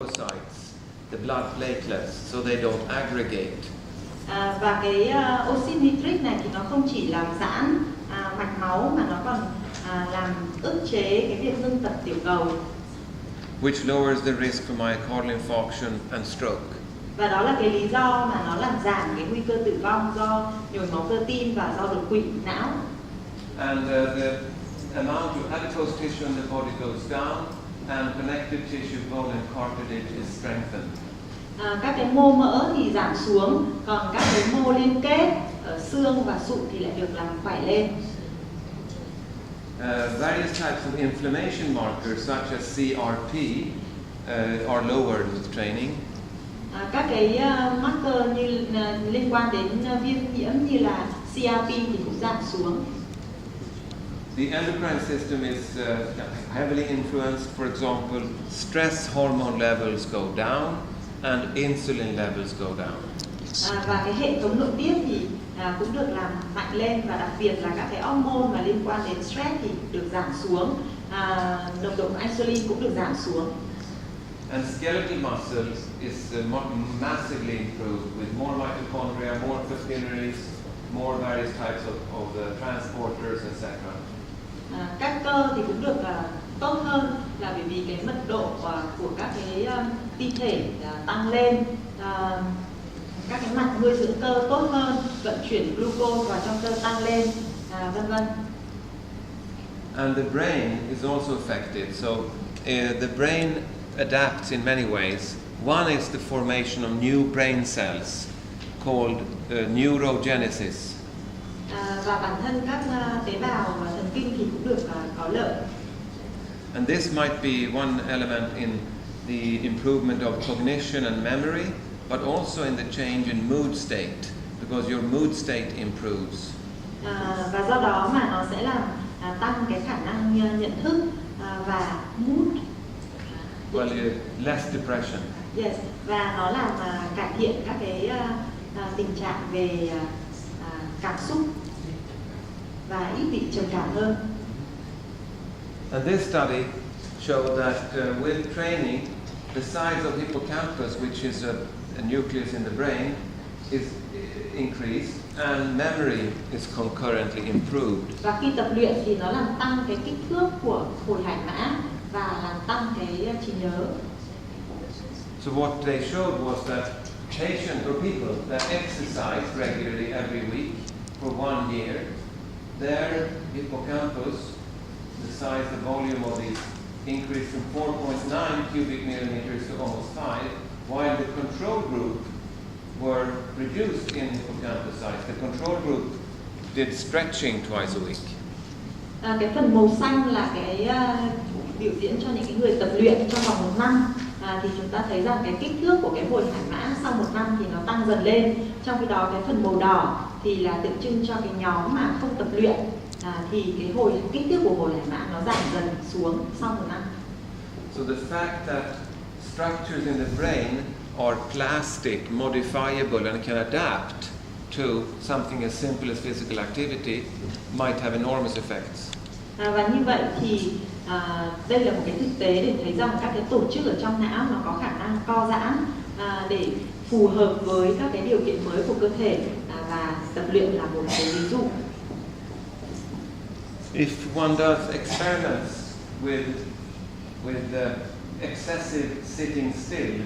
lymphocytes, the blood platelets, so they don't aggregate. Và cái oxit nitric này thì nó không chỉ làm giãn mạch máu mà nó còn làm ức chế cái việc ngưng tập tiểu cầu, which lowers the risk for myocardial infarction and stroke. Và đó là cái lý do mà nó làm giảm cái nguy cơ tử vong do nhồi máu cơ tim và do đột quỵ não. And the amount of adipose tissue in the body goes down, and connective tissue, bone and cartilage is strengthened. Các cái mô mỡ thì giảm xuống, còn các cái mô liên kết ở xương và sụn thì lại được làm khỏe lên. Various types of inflammation markers such as CRP are lowered with training. Các cái marker như liên quan đến viêm nhiễm như là CRP thì cũng giảm xuống. The endocrine system is heavily influenced. For example, stress hormone levels go down and insulin levels go down. Và cái hệ thống nội tiết thì cũng được làm mạnh lên, và đặc biệt là các cái hormone mà liên quan đến stress thì được giảm xuống, nồng độ insulin cũng được giảm xuống. And skeletal muscle is massively improved with more mitochondria, more capillaries, more various types of transporters, etc. Các cơ thì cũng được tốt hơn là bởi vì cái mật độ của các cái ti thể tăng lên, các cái mạch nuôi dưỡng cơ tốt hơn, vận chuyển glucose vào trong cơ tăng lên, vân vân. And the brain is also affected. So the brain adapts in many ways. One is the formation of new brain cells called neurogenesis. Và bản thân các tế bào thần kinh thì cũng được có lợi. And this might be one element in the improvement of cognition and memory, but also in the change in mood state, because your mood state improves. Và do đó mà nó sẽ làm tăng cái khả năng nhận thức và mood. Well, less depression. Yes, và nó làm cải thiện các cái tình trạng về cảm xúc và ít bị trầm cảm hơn. And this study showed that with training, the size of hippocampus, which is a nucleus in the brain, is increased, and memory is concurrently improved. Và khi tập luyện thì nó làm tăng cái kích thước của phổi hải mã và làm tăng cái trí nhớ. So what they showed was that patients or people that exercise regularly every week for 1 year, their hippocampus, the size, the volume of these, increased from 4.9 cubic millimeters to almost 5, while the control group were reduced in hippocampus size. The control group did stretching twice a week. Cái phần màu xanh là cái biểu diễn cho những cái người tập luyện trong vòng 1 năm. Thì chúng ta thấy rằng cái kích thước của cái phổi hải mã sau 1 năm thì nó tăng dần lên. Trong khi đó cái phần màu đỏ thì là tượng trưng cho cái nhóm mà không tập luyện, thì cái kích thước của phổi hải mã nó giảm dần xuống sau 1 năm. So the fact that structures in the brain are plastic, modifiable, and can adapt to something as simple as physical activity might have enormous effects. Và như vậy thì đây là một cái thực tế để thấy rằng các cái tổ chức ở trong não nó có khả năng co giãn để phù hợp với các cái điều kiện mới của cơ thể, và tập luyện là một cái ví dụ. If one does experiments with excessive sitting still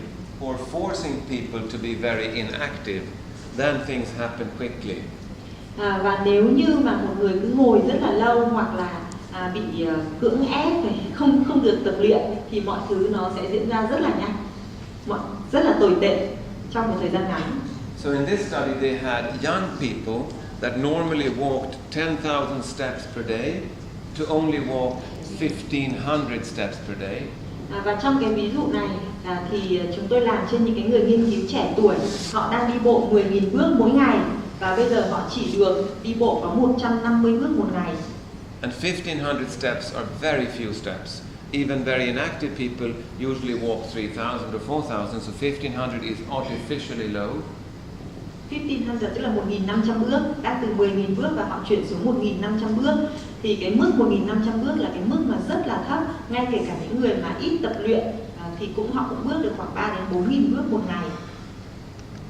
or forcing people to be very inactive, then things happen quickly. Và nếu như mà một người cứ ngồi rất là lâu hoặc là bị cưỡng ép không được tập luyện thì mọi thứ nó sẽ diễn ra rất là nhanh, rất là tồi tệ trong một thời gian ngắn. So in this study they had young people that normally walked 10,000 steps per day to only walk 1,500 steps per day. Và trong cái ví dụ này thì chúng tôi làm trên những cái người nghiên cứu trẻ tuổi, họ đang đi bộ 10.000 bước mỗi ngày và bây giờ họ chỉ được đi bộ có 150 bước một ngày. And 1,500 steps are very few steps. Even very inactive people usually walk 3,000 or 4,000, so 1,500 is artificially low. 1,500 tức là 1.500 bước, đã từ 10.000 bước và họ chuyển xuống 1.500 bước. Thì cái mức 1.500 bước là cái mức mà rất là thấp, ngay kể cả những người mà ít tập luyện thì họ cũng bước được khoảng 3 đến 4.000 bước một ngày.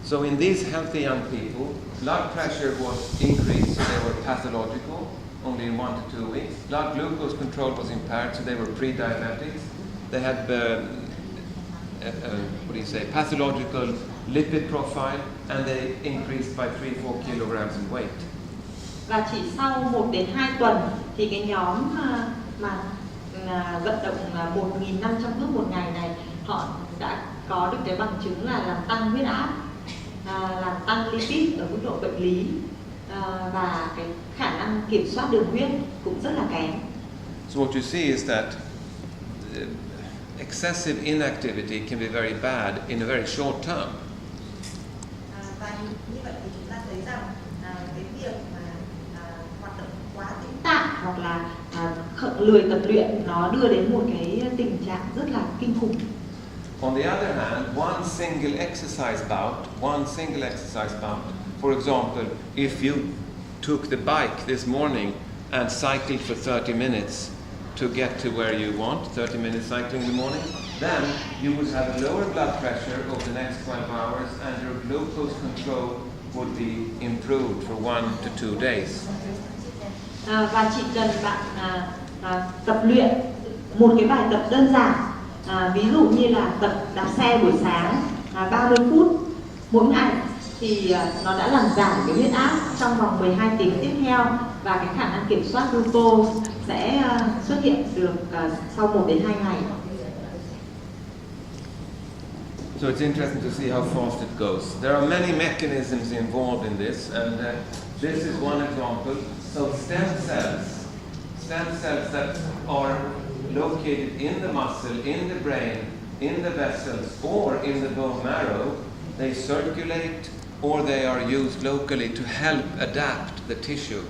So in these healthy young people, blood pressure was increased, so they were pathological only in 1 to 2 weeks. Blood glucose control was impaired, so they were pre-diabetics. They had pathological lipid profile, and they increased by 3-4 kilograms in weight. Và chỉ sau 1 đến 2 tuần thì cái nhóm vận động 1.500 bước một ngày này, họ đã có được cái bằng chứng là làm tăng huyết áp, làm tăng lipid ở mức độ bệnh lý, và cái khả năng kiểm soát đường huyết cũng rất là kém. So what you see is that excessive inactivity can be very bad in a very short term. Và như vậy thì chúng ta thấy rằng cái việc hoạt động quá tĩnh tại hoặc là lười tập luyện nó đưa đến một cái tình trạng rất là kinh khủng. On the other hand, one single exercise bout, for example, if you took the bike this morning and cycled for 30 minutes to get to where you want, 30 minutes cycling in the morning, then you would have a lower blood pressure over the next 12 hours and your glucose control would be improved for 1 to 2 days. Và chỉ cần bạn tập luyện một cái bài tập đơn giản, ví dụ như là tập đạp xe buổi sáng 30 phút mỗi ngày, thì nó đã làm giảm cái huyết áp trong vòng 12 tiếng tiếp theo, và cái khả năng kiểm soát glucose sẽ xuất hiện được sau 1 đến 2 ngày. So it's interesting to see how fast it goes. There are many mechanisms involved in this, and this is one example. So stem cells that are located in the muscle, in the brain, in the vessels, or in the bone marrow, they circulate or they are used locally to help adapt the tissue.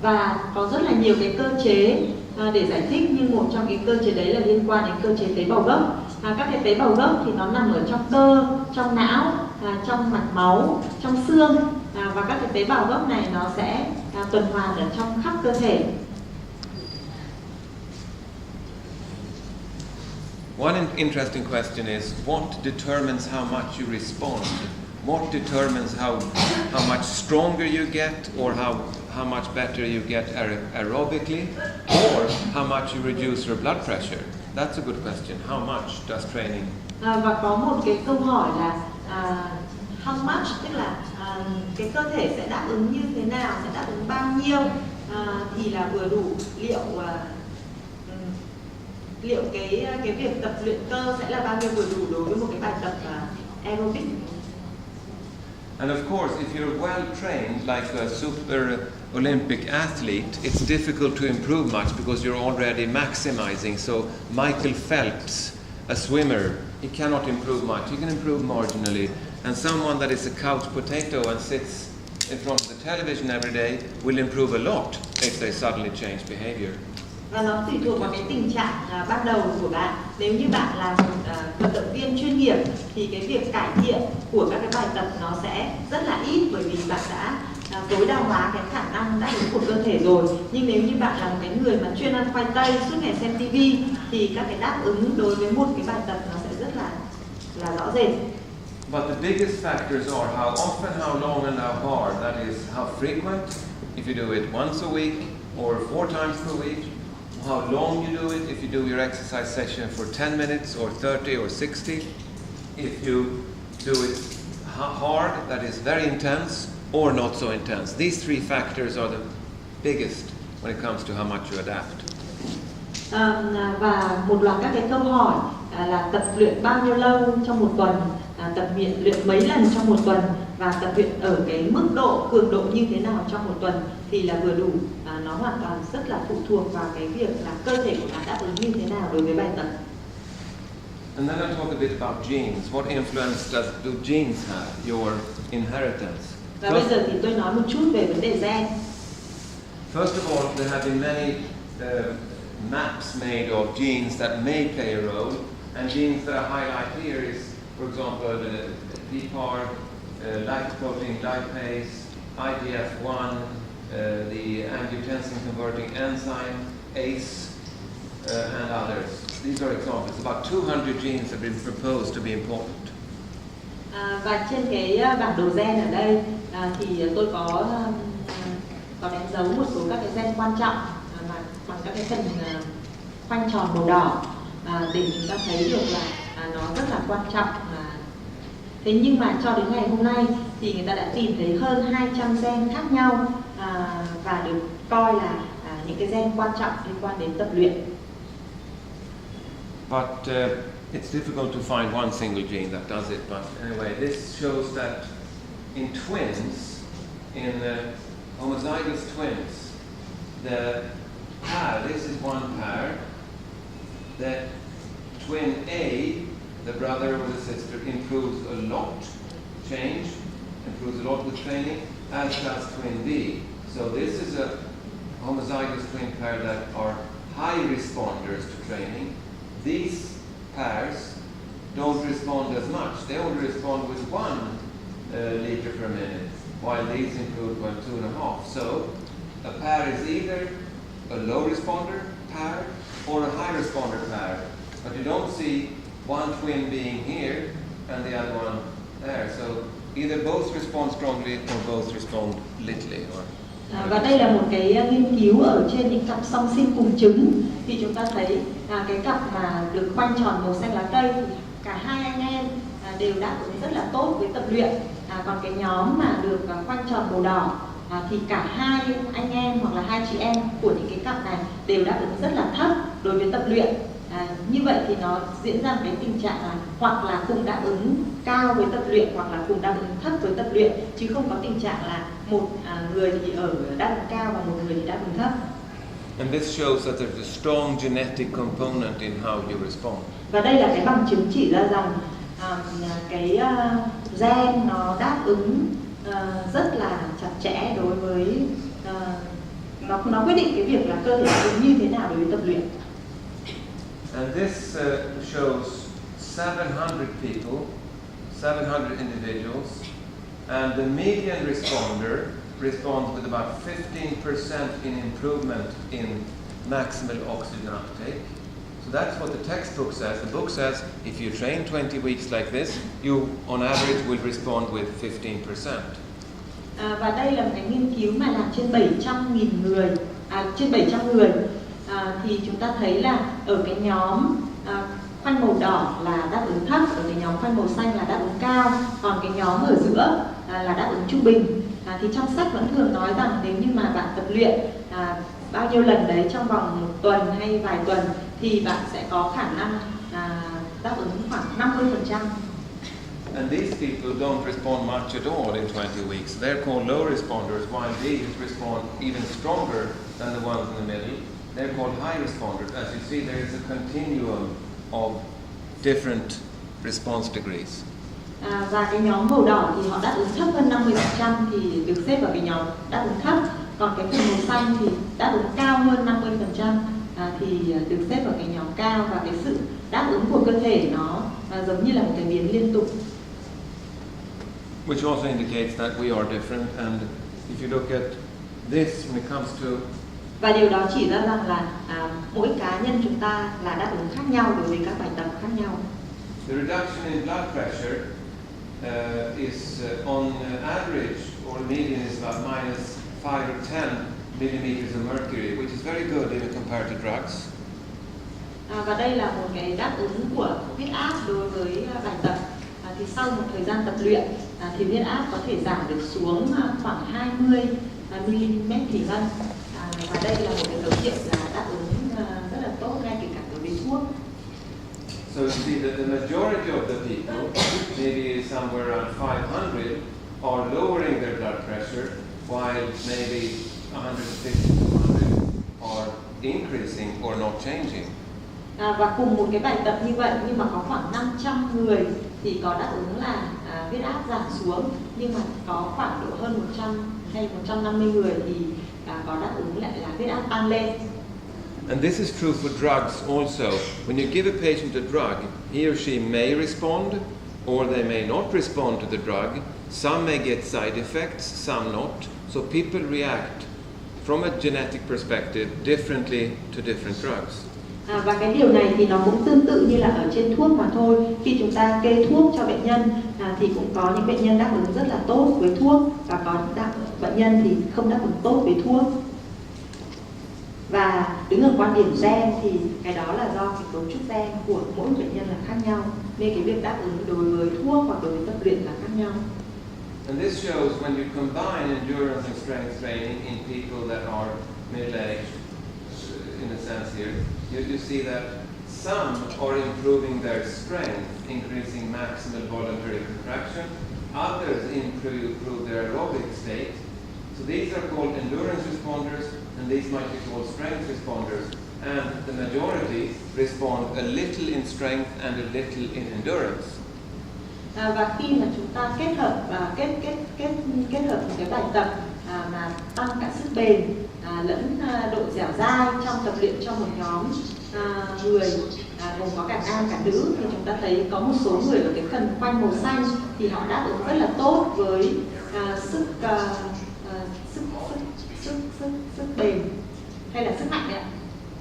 Và có rất là nhiều cái cơ chế để giải thích, nhưng một trong cái cơ chế đấy là liên quan đến cơ chế tế bào gốc. Các cái tế bào gốc thì nó nằm ở trong cơ, trong não, trong mạch máu, trong xương, và các cái tế bào gốc này nó sẽ tuần hoàn ở trong khắp cơ thể. One interesting question is, what determines how much you respond? What determines how much stronger you get, or how much better you get aerobically, or how much you reduce your blood pressure? That's a good question. How much does training? Và có một cái câu hỏi là how much, tức là cái cơ thể sẽ đáp ứng như thế nào, sẽ đáp ứng bao nhiêu thì là vừa đủ, liệu cái việc tập luyện cơ sẽ là bao nhiêu vừa đủ đối với một cái bài tập aerobic. And of course, if you're well trained, like a super Olympic athlete, it's difficult to improve much because you're already maximizing. So Michael Phelps, a swimmer, he cannot improve much. He can improve marginally. And someone that is a couch potato and sits in front of the television every day will improve a lot if they suddenly change behavior. Và nó tùy thuộc vào cái tình trạng ban đầu của bạn. Nếu như bạn là một vận động viên chuyên nghiệp thì cái việc cải thiện của các cái bài tập nó sẽ rất là ít, bởi vì bạn đã tối đa hóa cái khả năng đáp ứng của cơ thể rồi. Nhưng nếu như bạn là một cái người mà chuyên ăn khoai tây, suốt ngày xem TV, thì các cái đáp ứng đối với một cái bài tập nó sẽ rất là rõ rệt. But the biggest factors are how often, how long, and how hard. That is, how frequent, if you do it once a week or 4 times per week. How long you do it, if you do your exercise session for 10 minutes or 30 or 60. If you do it hard, that is very intense, or not so intense. These 3 factors are the biggest when it comes to how much you adapt. Và một loạt các cái câu hỏi là tập luyện bao nhiêu lâu trong một tuần, tập luyện mấy lần trong một tuần, và tập luyện ở cái mức độ, cường độ như thế nào trong một tuần thì là vừa đủ. Nó hoàn toàn rất là phụ thuộc vào cái việc là cơ thể của bạn đáp ứng như thế nào đối với bài tập. And then I'll talk a bit about genes. What influence do genes have, your inheritance? Và bây giờ thì tôi nói một chút về vấn đề gen. First of all, there have been many maps made of genes that may play a role, and genes that I highlight here is, for example, the PPAR, lipoprotein lipase, IGF-1, the angiotensin converting enzyme, ACE, and others. these are examples. About 200 genes have been proposed to be important. Và trên cái bản đồ gen ở đây thì tôi có đánh dấu một số các cái gen quan trọng mà bằng các cái phần khoanh tròn màu đỏ để chúng ta thấy được là nó rất là quan trọng. Thế nhưng mà cho đến ngày hôm nay thì người ta đã tìm thấy hơn 200 gen khác nhau và được coi là những cái gen quan trọng liên quan đến tập luyện. But it's difficult to find one single gene that does it. But anyway, this shows that in twins, in homozygous twins, the pair, this is one pair, the twin A, the brother or the sister, improves a lot, improves a lot with training, as does twin B. So this is a homozygous twin pair that are high responders to training. These pairs don't respond as much. They only respond with 1 liter per minute, while these improve by 2.5. So a pair is either a low responder pair or a high responder pair. But you don't see one twin being here and the other one there. So either both respond strongly or both respond little. Và đây là một cái nghiên cứu ở trên những cặp song sinh cùng trứng, thì chúng ta thấy cái cặp mà được khoanh tròn màu xanh lá cây thì cả hai anh em đều đáp ứng rất là tốt với tập luyện, còn cái nhóm mà được khoanh tròn màu đỏ thì cả hai anh em hoặc là hai chị em của những cái cặp này đều đáp ứng rất là thấp đối với tập luyện. Như vậy thì nó diễn ra cái tình trạng là hoặc là cùng đáp ứng cao với tập luyện hoặc là cùng đáp ứng thấp với tập luyện, chứ không có tình trạng là một người thì ở đáp ứng cao và một người thì đáp ứng thấp. And this shows that there's a strong genetic component in how you respond. Và đây là cái bằng chứng chỉ ra rằng cái gen nó đáp ứng rất là chặt chẽ đối với nó quyết định cái việc là cơ thể đáp ứng như thế nào đối với tập luyện. And this shows 700 people, 700 individuals, and the median responder responds with about 15% in improvement in maximal oxygen uptake. So that's what the textbook says. The book says if you train 20 weeks like this, you on average will respond with 15%. Và đây là một cái nghiên cứu mà làm trên 700.000 người, trên 700 người. Thì chúng ta thấy là ở cái nhóm khoanh màu đỏ là đáp ứng thấp, ở cái nhóm khoanh màu xanh là đáp ứng cao, còn cái nhóm ở giữa là đáp ứng trung bình. Thì trong sách vẫn thường nói rằng nếu như mà bạn tập luyện bao nhiêu lần đấy trong vòng một tuần hay vài tuần thì bạn sẽ có khả năng đáp ứng khoảng 50%. And these people don't respond much at all in 20 weeks. They're called low responders, while these respond even stronger than the ones in the middle. They're called high responders. As you see, there is a continuum of different response degrees. Và cái nhóm màu đỏ thì họ đáp ứng thấp hơn 50% thì được xếp vào cái nhóm đáp ứng thấp, còn cái phần màu xanh thì đáp ứng cao hơn 50% thì được xếp vào cái nhóm cao, và cái sự đáp ứng của cơ thể nó giống như là một cái biến liên tục. Which also indicates that we are different, and if you look at this when it comes to và điều đó chỉ ra rằng là mỗi cá nhân chúng ta là đáp ứng khác nhau đối với các bài tập khác nhau. The reduction in blood pressure is on average or median is about minus 5 or 10 millimeters of mercury, which is very good even compared to drugs. Và đây là một cái đáp ứng của huyết áp đối với bài tập. Thì sau một thời gian tập luyện thì huyết áp có thể giảm được xuống khoảng 20 mm thủy ngân. Và đây là một cái dấu hiệu là đáp ứng rất là tốt ngay kể cả đối với thuốc. So you see that the majority of the people, maybe somewhere around 500, are lowering their blood pressure, while maybe 150 to 200 are increasing or not changing. Và cùng một cái bài tập như vậy nhưng mà có khoảng 500 người thì có đáp ứng là huyết áp giảm xuống, nhưng mà có khoảng độ hơn 100 hay 150 người thì có đáp ứng lại là huyết áp tăng lên. And this is true for drugs also. When you give a patient a drug, he or she may respond or they may not respond to the drug. Some may get side effects, some not. So people react from a genetic perspective differently to different drugs. Và cái điều này thì nó cũng tương tự như là ở trên thuốc mà thôi. Khi chúng ta kê thuốc cho bệnh nhân thì cũng có những bệnh nhân đáp ứng rất là tốt với thuốc và có những bệnh nhân thì không đáp ứng tốt với thuốc. Và đứng ở quan điểm gen thì cái đó là do cái cấu trúc gen của mỗi bệnh nhân là khác nhau, nên cái việc đáp ứng đối với thuốc hoặc đối với tập luyện là khác nhau. And this shows when you combine endurance and strength training in people that are middle-aged, in a sense here, you see that some are improving their strength, increasing maximal voluntary contraction, others improve their aerobic state. So these are called endurance responders, and these might be called strength responders. And the majority respond a little in strength and a little in endurance. Và khi mà chúng ta kết hợp kết hợp một cái bài tập mà tăng cả sức bền lẫn độ dẻo dai trong tập luyện trong một nhóm người gồm có cả nam cả nữ, thì chúng ta thấy có một số người ở cái phần khoanh màu xanh thì họ đáp ứng rất là tốt với sức bền hay là sức mạnh đấy ạ.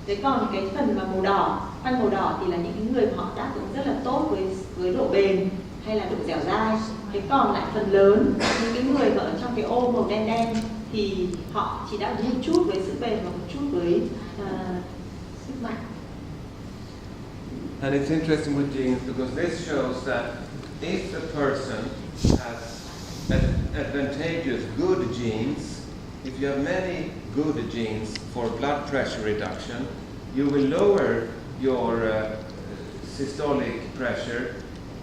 Thế còn cái phần mà màu đỏ, khoanh màu đỏ thì là những người họ đáp ứng rất là tốt với độ bền hay là độ dẻo dai. Thế còn lại phần lớn những cái người mà ở trong cái ô màu đen đen thì họ chỉ đáp ứng một chút với sức bền và một chút với sức mạnh. And it's interesting with genes because this shows that if a person has advantageous good genes, if you have many good genes for blood pressure reduction, you will lower your systolic pressure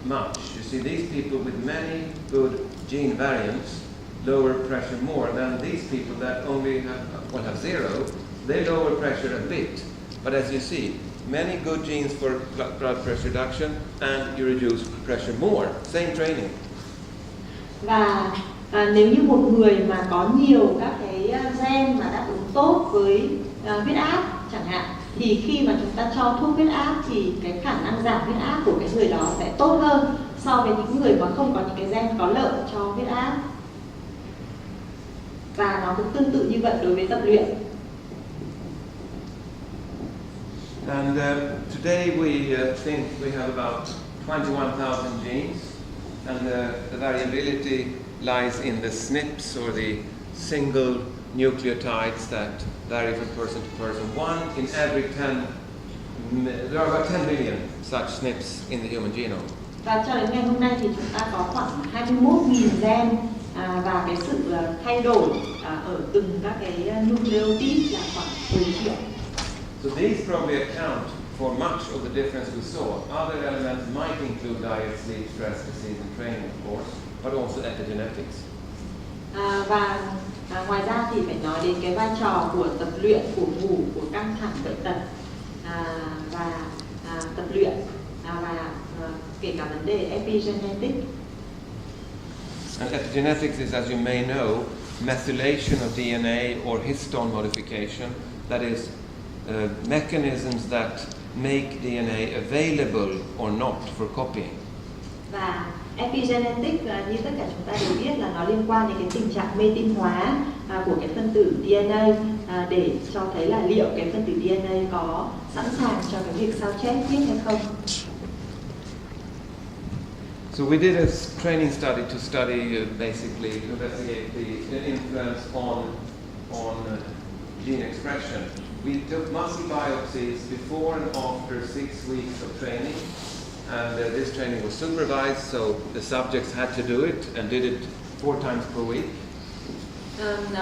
much. You see, these people with many good gene variants lower pressure more than these people that only have zero. They lower pressure a bit, but as you see, many good genes for blood pressure reduction, and you reduce pressure more. Same training. Và nếu như một người mà có nhiều các cái gen mà đáp ứng tốt với huyết áp chẳng hạn, thì khi mà chúng ta cho thuốc huyết áp thì cái khả năng giảm huyết áp của cái người đó sẽ tốt hơn so với những người mà không có những cái gen có lợi cho huyết áp. Và nó cũng tương tự như vậy đối với tập luyện. And today we think we have about 21,000 genes, and the variability lies in the SNPs, or the single nucleotides that vary from person to person. One in every 10, there are about 10 million such SNPs in the human genome. Và cho đến ngày hôm nay thì chúng ta có khoảng 21.000 gen và cái sự thay đổi ở từng các cái nucleotide là khoảng 10 triệu. So these probably account for much of the difference we saw. Other elements might include diet, sleep, stress, disease, and training, of course, but also epigenetics. Và ngoài ra thì phải nói đến cái vai trò của tập luyện, của ngủ, của căng thẳng, bệnh tật và tập luyện và kể cả vấn đề epigenetics. And epigenetics is, as you may know, methylation of DNA or histone modification, that is, mechanisms that make DNA available or not for copying. Và epigenetics như tất cả chúng ta đều biết là nó liên quan đến cái tình trạng mê tinh hóa của cái phân tử DNA để cho thấy là liệu cái phân tử DNA có sẵn sàng cho cái việc sao chép viết hay không. So we did a training study to study basically investigate the influence on gene expression. We took muscle biopsies before and after 6 weeks of training, and this training was supervised, so the subjects had to do it and did it 4 times per week.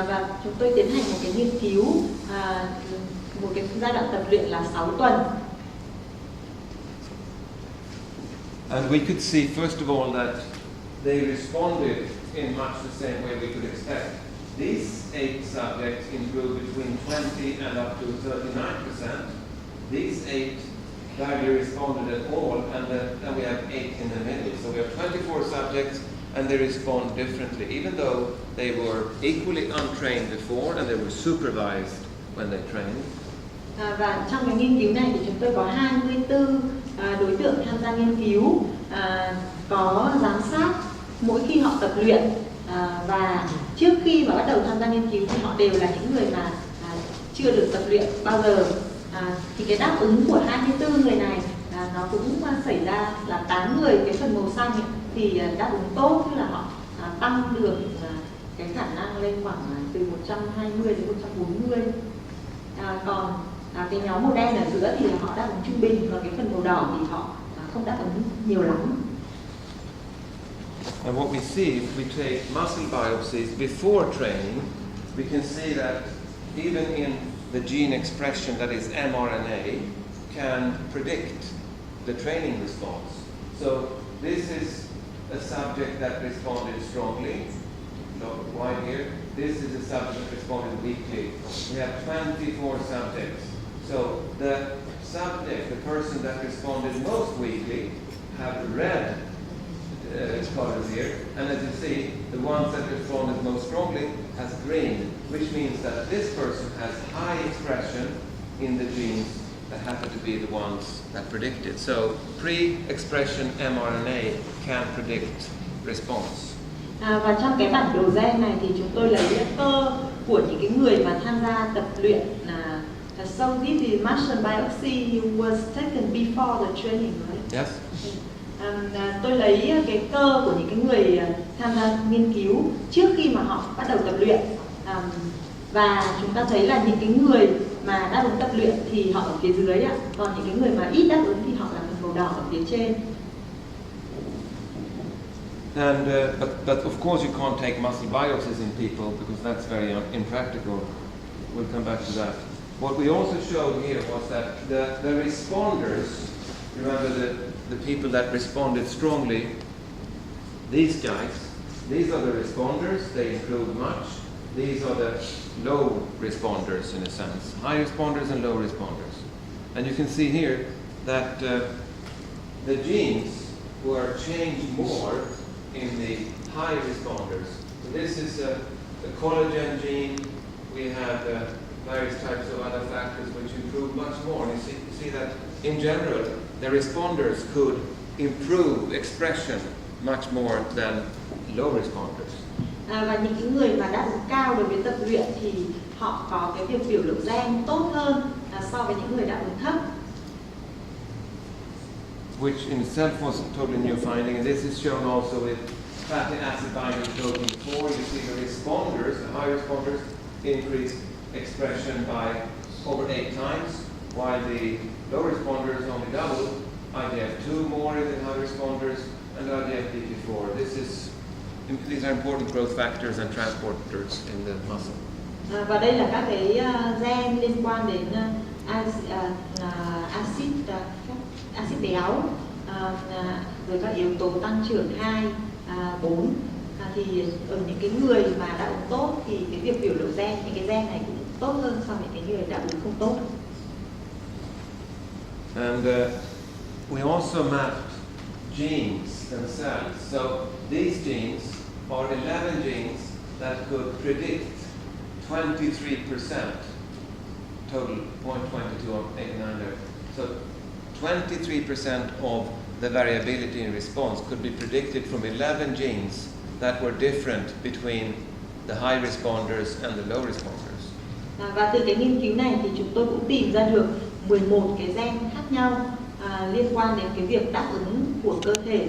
Và chúng tôi tiến hành một cái nghiên cứu, một cái giai đoạn tập luyện là 6 tuần. And we could see, first of all, that they responded in much the same way we could expect. These 8 subjects improved between 20 and up to 39%. These 8 barely responded at all, and then we have 8 in the middle. So we have 24 subjects, and they respond differently, even though they were equally untrained before and they were supervised when they trained. Và trong cái nghiên cứu này thì chúng tôi có 24 đối tượng tham gia nghiên cứu, có giám sát mỗi khi họ tập luyện, và trước khi mà bắt đầu tham gia nghiên cứu thì họ đều là những người mà chưa được tập luyện bao giờ, Thì cái đáp ứng của 24 người này nó cũng xảy ra là 8 người cái phần màu xanh thì đáp ứng tốt, tức là họ tăng được cái khả năng lên khoảng từ 120 đến 140. Còn cái nhóm màu đen ở giữa thì họ đáp ứng trung bình, và cái phần màu đỏ thì họ không đáp ứng nhiều lắm. And what we see, if we take muscle biopsies before training, we can see that even in the gene expression that is mRNA can predict the training response. So this is a subject that responded strongly, wide here. This is a subject that responded weakly. We have 24 subjects. So the subject, the person that responded most weakly, have red colors here, and as you see, the ones that responded most strongly has green, which means that this person has high expression in the genes that happen to be the ones that predicted. So pre-expression mRNA can predict response. Và trong cái bản đồ gen này thì chúng tôi lấy cơ của những cái người mà tham gia tập luyện. So this is muscle biopsy was taken before the training, right? Yes. Tôi lấy cái cơ của những cái người tham gia nghiên cứu trước khi mà họ bắt đầu tập luyện, và chúng ta thấy là những cái người mà đáp ứng tập luyện thì họ ở phía dưới ạ, còn những cái người mà ít đáp ứng thì họ là phần màu đỏ ở phía trên. And but of course you can't take muscle biopsies in people because that's very impractical. We'll come back to that. What we also showed here was that the responders, remember the people that responded strongly, these guys, these are the responders, they improve much. These are the low responders in a sense, high responders and low responders. And you can see here that the genes were changed more in the high responders. So this is a collagen gene. We have various types of other factors which improve much more. And you see that in general, the responders could improve expression much more than low responders. Và những cái người mà đáp ứng cao đối với tập luyện thì họ có cái việc biểu lộ gen tốt hơn so với những người đáp ứng thấp. Which in itself was a totally new finding, and this is shown also with fatty acid binding protein 4. You see the responders, the high responders, increased expression by over 8 times, while the low responders only doubled. IGF-2 more in the high responders, and IGF-DP4. These are important growth factors and transporters in the muscle. Và đây là các cái gen liên quan đến axit béo, rồi các yếu tố tăng trưởng 2, 4. Thì ở những cái người mà đáp ứng tốt thì cái việc biểu lộ gen, những cái gen này cũng tốt hơn so với những cái người đáp ứng không tốt. And we also mapped genes themselves. So these genes are 11 genes that could predict 23%, total 0.22 on 89 there. So 23% of the variability in response could be predicted from 11 genes that were different between the high responders and the low responders. Và từ cái nghiên cứu này thì chúng tôi cũng tìm ra được 11 cái gen khác nhau liên quan đến cái việc đáp ứng của cơ thể